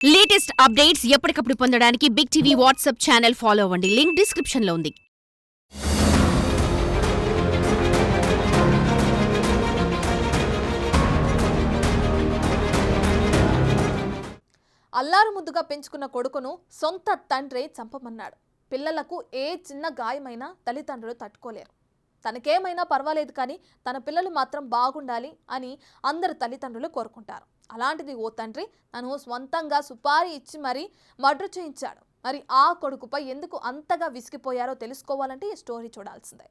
Latest updates ఎప్పటికప్పుడు పొందడానికి big TV WhatsApp channel follow అవ్వండి. లింక్ డిస్క్రిప్షన్ లో ఉంది. అల్లారు ముద్దుగా పెంచుకున్న కొడుకును సొంత తండ్రే చంపమన్నాడు. పిల్లలకు ఏ చిన్న గాయమైనా తల్లిదండ్రులు తట్టుకోలేరు. తనకేమైనా పర్వాలేదు కానీ తన పిల్లలు మాత్రం బాగుండాలి అని అందరు తల్లిదండ్రులు కోరుకుంటారు. అలాంటిది ఓ తండ్రి తను స్వంతంగా సుపారీ ఇచ్చి మరీ మర్డర్ చేయించాడు. మరి ఆ కొడుకుపై ఎందుకు అంతగా విసిగిపోయారో తెలుసుకోవాలంటే ఈ స్టోరీ చూడాల్సిందే.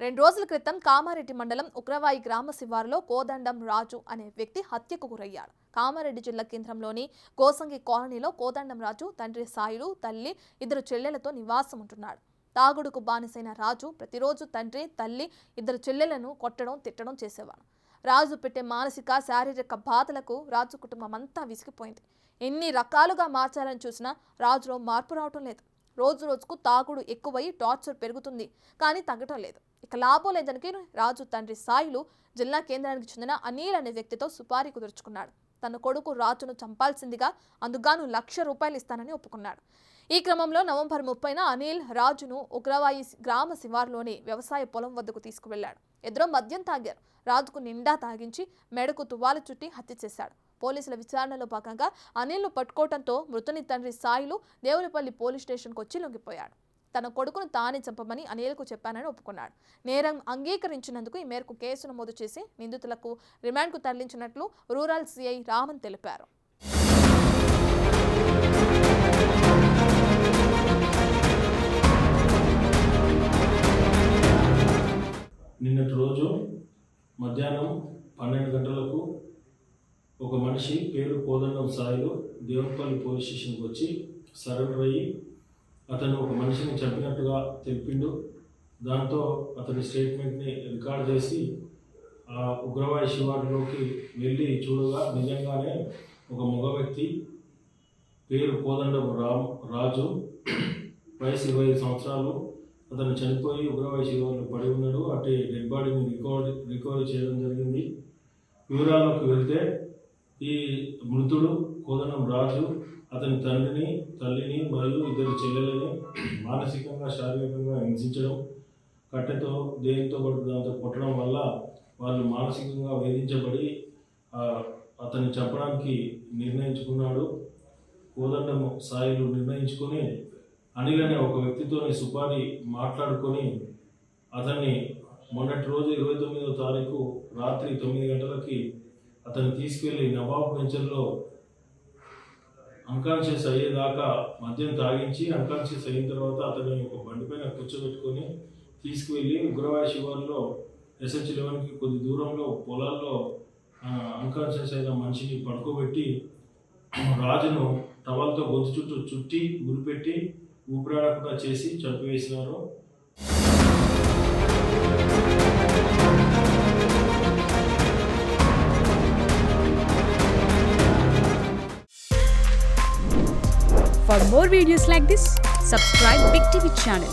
2 రోజుల క్రితం కామారెడ్డి మండలం ఉగ్రవాయి గ్రామ శివారులో కోదండం రాజు అనే వ్యక్తి హత్యకు గురయ్యాడు. కామారెడ్డి జిల్లా కేంద్రంలోని కోసంగి కాలనీలో కోదండం రాజు తండ్రి సాయిలు, తల్లి, 2 చెల్లెలతో నివాసం ఉంటున్నాడు. తాగుడుకు బానిసైన రాజు ప్రతిరోజు తండ్రి, తల్లి, 2 చెల్లెలను కొట్టడం, తిట్టడం చేసేవాడు. రాజు పెట్టే మానసిక, శారీరక బాధలకు రాజు కుటుంబం అంతా విసిగిపోయింది. ఎన్ని రకాలుగా మార్చాలని చూసినా రాజులో మార్పు రావటం లేదు. రోజు రోజుకు తాగుడు ఎక్కువై టార్చర్ పెరుగుతుంది కానీ తగ్గటం లేదు. ఇక లాభం లేదని రాజు తండ్రి సాయిలు జిల్లా కేంద్రానికి చెందిన అనిల్ అనే వ్యక్తితో సుపారీ కుదుర్చుకున్నాడు. తన కొడుకు రాజును చంపాల్సిందిగా అందుగాను ₹1,00,000 ఇస్తానని ఒప్పుకున్నాడు. ఈ క్రమంలో నవంబర్ 30న అనిల్ రాజును ఉగ్రవాయి గ్రామ శివారులోని వ్యవసాయ పొలం వద్దకు తీసుకువెళ్లాడు. ఎదురో మద్యం తాగారు. రాజుకు నిండా తాగించి మెడకు తువ్వాలు చుట్టి హత్య చేశాడు. పోలీసుల విచారణలో భాగంగా అనిల్ను పట్టుకోవడంతో మృతుని తండ్రి సాయిలు దేవులపల్లి పోలీస్ స్టేషన్కు వచ్చి లొంగిపోయాడు. తన కొడుకును తానే చంపమని అనిల్కు చెప్పానని ఒప్పుకున్నాడు. నేరం అంగీకరించినందుకు ఈ మేరకు కేసు నమోదు చేసి నిందితులకు రిమాండ్కు తరలించినట్లు రూరల్ సిఐ రామన్ తెలిపారు. నిన్నటి రోజు మధ్యాహ్నం 12 గంటలకు ఒక మనిషి పేరు కోదండం సాయిలు దేవులపల్లి పోలీస్ స్టేషన్కి వచ్చి సరెండర్ అయ్యి అతను ఒక మనిషిని చంపినట్టుగా తెలిపిండు. దాంతో అతని స్టేట్మెంట్ని రికార్డ్ చేసి ఆ ఉగ్రవాయి శివారులోకి వెళ్ళి చూడగా నిజంగానే ఒక మగ వ్యక్తి పేరు కోదండం రాజు, వయసు 25 సంవత్సరాలు, అతను చనిపోయి ఉగ్రవాయి శివారులో పడి ఉన్నాడు. అటు డెడ్ బాడీని రికవరీ చేయడం జరిగింది. వివరాల్లోకి వెళ్తే ఈ మృతుడు కోదండం రాజు అతని తండ్రిని, తల్లిని మరియు 2 చెల్లెలని మానసికంగా, శారీరకంగా హింసించడం, కట్టెతో దేనితో దాంతో కొట్టడం వల్ల వాళ్ళు మానసికంగా వేధించబడి అతన్ని చంపడానికి నిర్ణయించుకున్నాడు. కోదండం సాయిలు నిర్ణయించుకొని అనిల్ అనే ఒక వ్యక్తితో సుపారీ మాట్లాడుకొని అతన్ని మొన్నటి రోజు 29వ తారీఖు రాత్రి 9 గంటలకి అతన్ని తీసుకెళ్లి నవాబ్ వెంచర్లో అన్కాన్షియస్ అయ్యేదాకా మద్యం తాగించి అన్కాన్షియస్ అయిన తర్వాత అతన్ని ఒక బండిపైన కూర్చోబెట్టుకొని తీసుకువెళ్ళి ఉగ్రవాయి శివారులో SH11కి కొద్ది దూరంలో పొలాల్లో అన్కాన్షియస్ అయిన మనిషిని పడుకోబెట్టి రాజును టవల్తో గొంతు చుట్టూ చుట్టి గురిపెట్టి ఊపిరాడకుండా చేసి చంపివేసినారు. For more videos like this, subscribe Big TV channel.